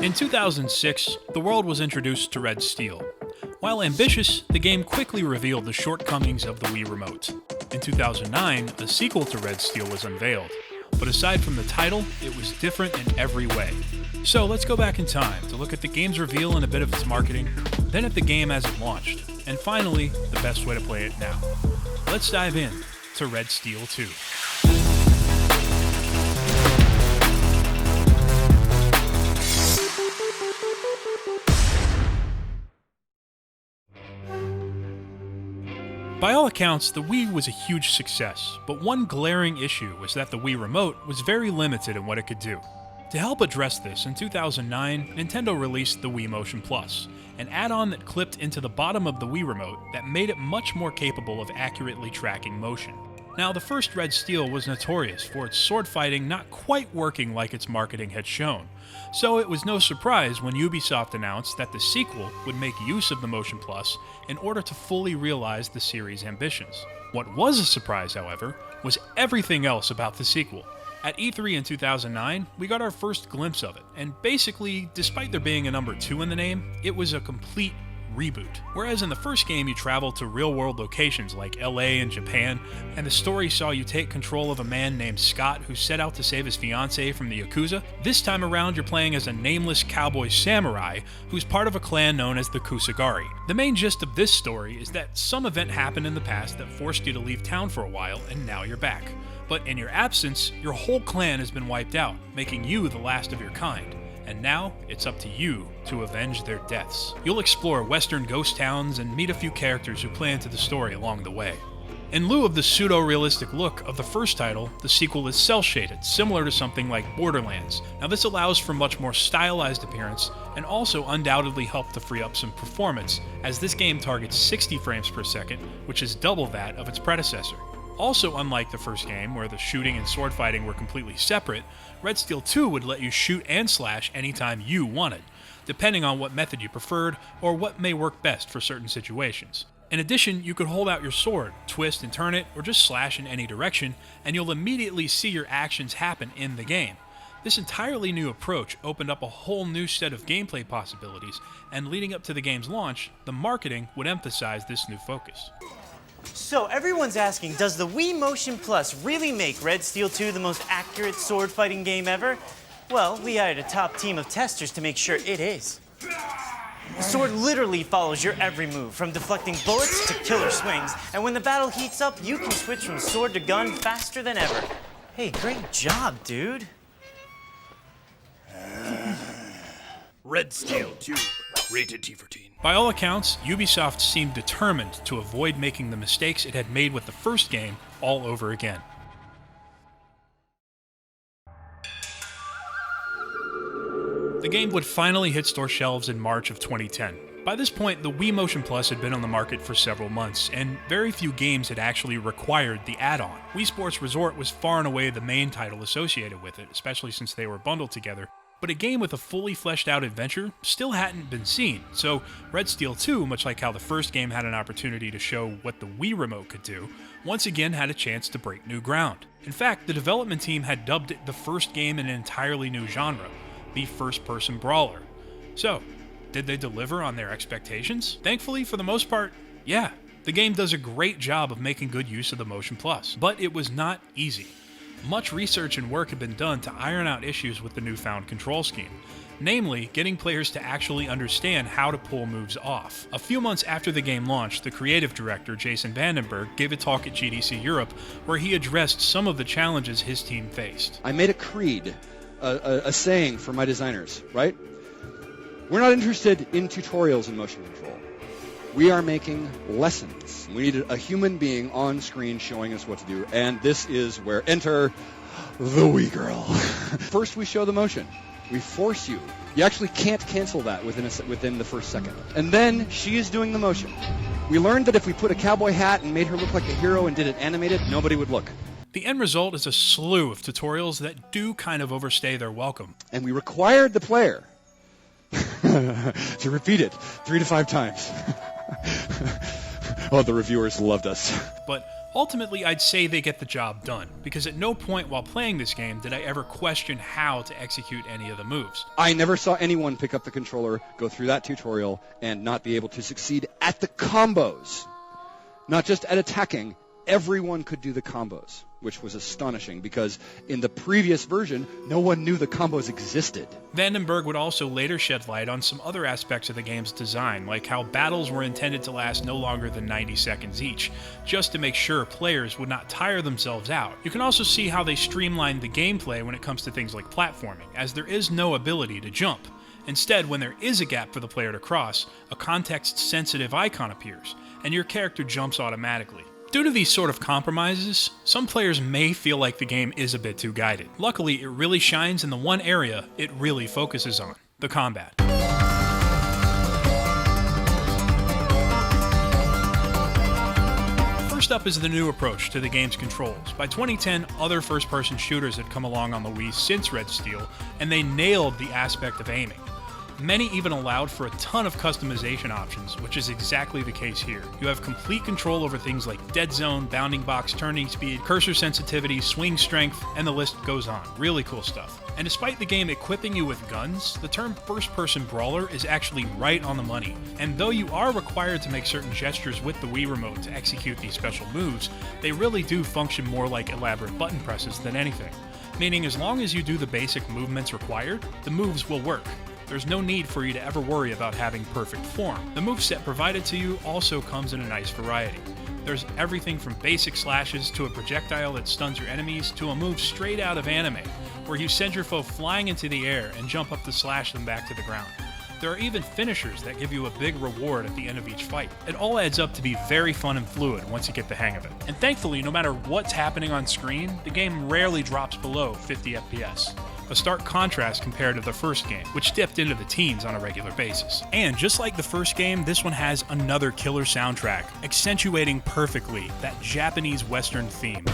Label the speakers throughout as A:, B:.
A: In 2006, the world was introduced to Red Steel. While ambitious, the game quickly revealed the shortcomings of the Wii Remote. In 2009, a sequel to Red Steel was unveiled, but aside from the title, it was different in every way. So let's go back in time to look at the game's reveal and a bit of its marketing, then at the game as it launched, and finally, the best way to play it now. Let's dive in to Red Steel 2. By all accounts, the Wii was a huge success, but one glaring issue was that the Wii Remote was very limited in what it could do. To help address this, in 2009, Nintendo released the Wii Motion Plus, an add-on that clipped into the bottom of the Wii Remote that made it much more capable of accurately tracking motion. Now, the first Red Steel was notorious for its sword fighting not quite working like its marketing had shown, so it was no surprise when Ubisoft announced that the sequel would make use of the Motion Plus in order to fully realize the series' ambitions. What was a surprise, however, was everything else about the sequel. At E3 in 2009, we got our first glimpse of it, and basically, despite there being a number 2 in the name, it was a complete reboot. Whereas in the first game you traveled to real-world locations like LA and Japan, and the story saw you take control of a man named Scott who set out to save his fiancée from the Yakuza, this time around you're playing as a nameless cowboy samurai who's part of a clan known as the Kusagari. The main gist of this story is that some event happened in the past that forced you to leave town for a while, and now you're back. But in your absence, your whole clan has been wiped out, making you the last of your kind. And now, it's up to you to avenge their deaths. You'll explore western ghost towns and meet a few characters who play into the story along the way. In lieu of the pseudo-realistic look of the first title, the sequel is cel-shaded, similar to something like Borderlands. Now this allows for much more stylized appearance, and also undoubtedly helped to free up some performance, as this game targets 60 frames per second, which is double that of its predecessor. Also, unlike the first game, where the shooting and sword fighting were completely separate, Red Steel 2 would let you shoot and slash anytime you wanted, depending on what method you preferred or what may work best for certain situations. In addition, you could hold out your sword, twist and turn it, or just slash in any direction, and you'll immediately see your actions happen in the game. This entirely new approach opened up a whole new set of gameplay possibilities, and leading up to the game's launch, the marketing would emphasize this new focus.
B: So everyone's asking, does the Wii Motion Plus really make Red Steel 2 the most accurate sword fighting game ever? Well, we hired a top team of testers to make sure it is. The sword literally follows your every move, from deflecting bullets to killer swings, and when the battle heats up, you can switch from sword to gun faster than ever. Hey, great job, dude.
C: Red Steel 2, rated T for teen.
A: By all accounts, Ubisoft seemed determined to avoid making the mistakes it had made with the first game all over again. The game would finally hit store shelves in March of 2010. By this point, the Wii Motion Plus had been on the market for several months, and very few games had actually required the add-on. Wii Sports Resort was far and away the main title associated with it, especially since they were bundled together. But a game with a fully fleshed out adventure still hadn't been seen, so Red Steel 2, much like how the first game had an opportunity to show what the Wii Remote could do, once again had a chance to break new ground. In fact, the development team had dubbed it the first game in an entirely new genre, the first-person brawler. So, did they deliver on their expectations? Thankfully, for the most part, yeah. The game does a great job of making good use of the Motion Plus, but it was not easy. Much research and work had been done to iron out issues with the newfound control scheme, namely getting players to actually understand how to pull moves off. A few months after the game launched, the creative director, Jason Vandenberg, gave a talk at GDC Europe where he addressed some of the challenges his team faced.
D: I made a creed, a saying for my designers, right? We're not interested in tutorials in motion control. We are making lessons. We need a human being on screen showing us what to do, and this is where enter the Wii girl. First, we show the motion. We force you. You actually can't cancel that within the first second. And then she is doing the motion. We learned that if we put a cowboy hat and made her look like a hero and did it animated, nobody would look.
A: The end result is a slew of tutorials that do kind of overstay their welcome.
D: And we required the player to repeat it 3 to 5 times. Oh, the reviewers loved us.
A: But Ultimately, I'd say they get the job done, because at no point while playing this game did I ever question how to execute any of the moves.
D: I never saw anyone pick up the controller, go through that tutorial, and not be able to succeed at the combos. Not just at attacking. Everyone could do the combos, which was astonishing because in the previous version, no one knew the combos existed.
A: Vandenberg would also later shed light on some other aspects of the game's design, like how battles were intended to last no longer than 90 seconds each, just to make sure players would not tire themselves out. You can also see how they streamlined the gameplay when it comes to things like platforming, as there is no ability to jump. Instead, when there is a gap for the player to cross, a context-sensitive icon appears, and your character jumps automatically. Due to these sort of compromises, some players may feel like the game is a bit too guided. Luckily, it really shines in the one area it really focuses on, the combat. First up is the new approach to the game's controls. By 2010, other first-person shooters had come along on the Wii since Red Steel, and they nailed the aspect of aiming. Many even allowed for a ton of customization options, which is exactly the case here. You have complete control over things like dead zone, bounding box, turning speed, cursor sensitivity, swing strength, and the list goes on. Really cool stuff. And despite the game equipping you with guns, the term first-person brawler is actually right on the money. And though you are required to make certain gestures with the Wii Remote to execute these special moves, they really do function more like elaborate button presses than anything. Meaning as long as you do the basic movements required, the moves will work. There's no need for you to ever worry about having perfect form. The moveset provided to you also comes in a nice variety. There's everything from basic slashes to a projectile that stuns your enemies to a move straight out of anime, where you send your foe flying into the air and jump up to slash them back to the ground. There are even finishers that give you a big reward at the end of each fight. It all adds up to be very fun and fluid once you get the hang of it. And thankfully, no matter what's happening on screen, the game rarely drops below 50 FPS. A stark contrast compared to the first game, which dipped into the teens on a regular basis. And just like the first game, this one has another killer soundtrack, accentuating perfectly that Japanese Western theme.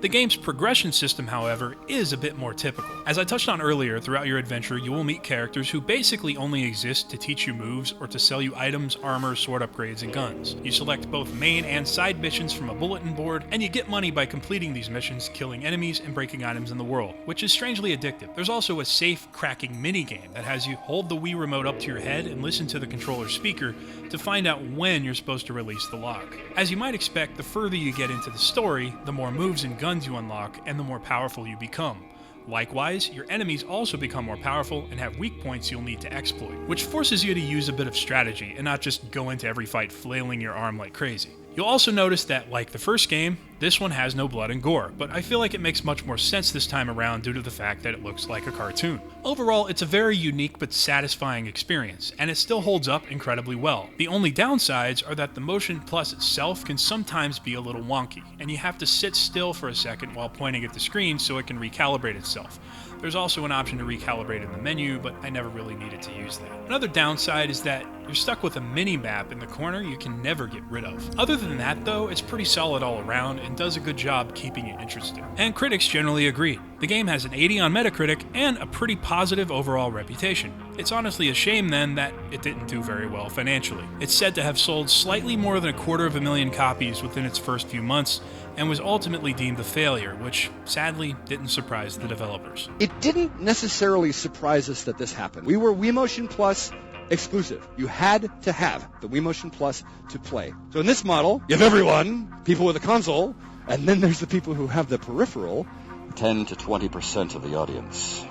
A: The game's progression system, however, is a bit more typical. As I touched on earlier, throughout your adventure you will meet characters who basically only exist to teach you moves or to sell you items, armor, sword upgrades, and guns. You select both main and side missions from a bulletin board, and you get money by completing these missions, killing enemies, and breaking items in the world, which is strangely addictive. There's also a safe cracking minigame that has you hold the Wii Remote up to your head and listen to the controller's speaker to find out when you're supposed to release the lock. As you might expect, the further you get into the story, the more moves and guns you unlock, and the more powerful you become. Likewise, your enemies also become more powerful and have weak points you'll need to exploit, which forces you to use a bit of strategy and not just go into every fight flailing your arm like crazy. You'll also notice that, like the first game, this one has no blood and gore, but I feel like it makes much more sense this time around due to the fact that it looks like a cartoon. Overall, it's a very unique but satisfying experience, and it still holds up incredibly well. The only downsides are that the Motion Plus itself can sometimes be a little wonky, and you have to sit still for a second while pointing at the screen so it can recalibrate itself. There's also an option to recalibrate in the menu, but I never really needed to use that. Another downside is that you're stuck with a mini-map in the corner you can never get rid of. Other than that though, it's pretty solid all around and does a good job keeping you interested. And critics generally agreed. The game has an 80 on Metacritic and a pretty positive overall reputation. It's honestly a shame then that it didn't do very well financially. It's said to have sold slightly more than 250,000 copies within its first few months, and was ultimately deemed a failure, which sadly didn't surprise the developers.
D: It didn't necessarily surprise us that this happened. We were Wii Motion Plus exclusive. You had to have the Wii Motion Plus to play. So in this model, you have everyone, people with a console, and then there's the people who have the peripheral.
E: 10 to 20% of the audience.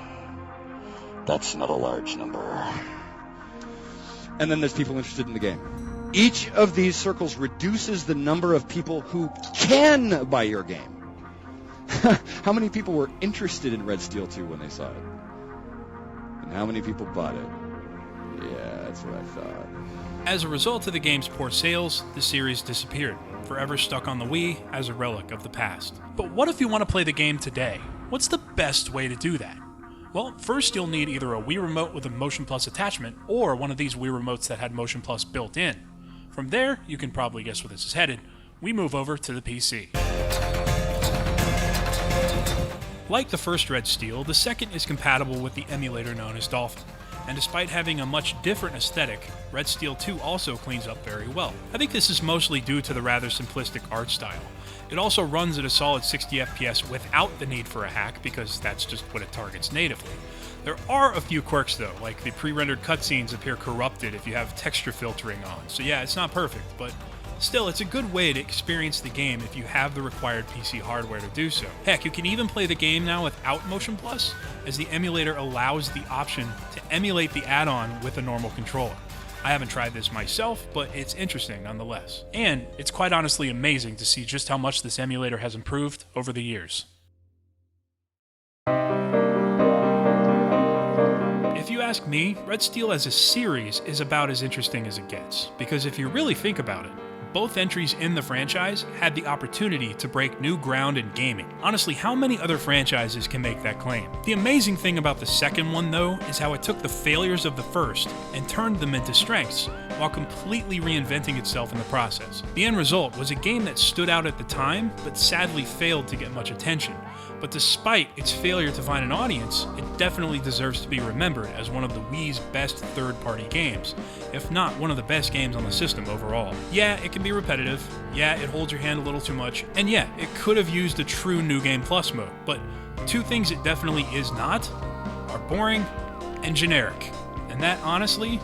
E: That's not a large number.
D: And then there's people interested in the game. Each of these circles reduces the number of people who can buy your game. How many people were interested in Red Steel 2 when they saw it? And how many people bought it? Yeah, that's what I thought.
A: As a result of the game's poor sales, the series disappeared, forever stuck on the Wii as a relic of the past. But what if you want to play the game today? What's the best way to do that? Well, first you'll need either a Wii Remote with a Motion Plus attachment, or one of these Wii Remotes that had Motion Plus built in. From there, you can probably guess where this is headed. We move over to the PC. Like the first Red Steel, the second is compatible with the emulator known as Dolphin. And despite having a much different aesthetic, Red Steel 2 also cleans up very well. I think this is mostly due to the rather simplistic art style. It also runs at a solid 60 FPS without the need for a hack, because that's just what it targets natively. There are a few quirks though, like the pre-rendered cutscenes appear corrupted if you have texture filtering on, so yeah, it's not perfect, but still, it's a good way to experience the game if you have the required PC hardware to do so. Heck, you can even play the game now without Motion Plus, as the emulator allows the option to emulate the add-on with a normal controller. I haven't tried this myself, but it's interesting nonetheless. And it's quite honestly amazing to see just how much this emulator has improved over the years. If you ask me, Red Steel as a series is about as interesting as it gets, because if you really think about it, both entries in the franchise had the opportunity to break new ground in gaming. Honestly, how many other franchises can make that claim? The amazing thing about the second one, though, is how it took the failures of the first and turned them into strengths, while completely reinventing itself in the process. The end result was a game that stood out at the time, but sadly failed to get much attention. But despite its failure to find an audience, it definitely deserves to be remembered as one of the Wii's best third-party games, if not one of the best games on the system overall. Yeah, it can be repetitive, yeah, it holds your hand a little too much, and yeah, it could have used a true New Game Plus mode, but two things it definitely is not are boring and generic. And that, honestly,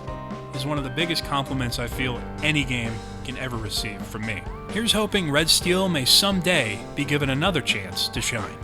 A: is one of the biggest compliments I feel any game can ever receive from me. Here's hoping Red Steel may someday be given another chance to shine.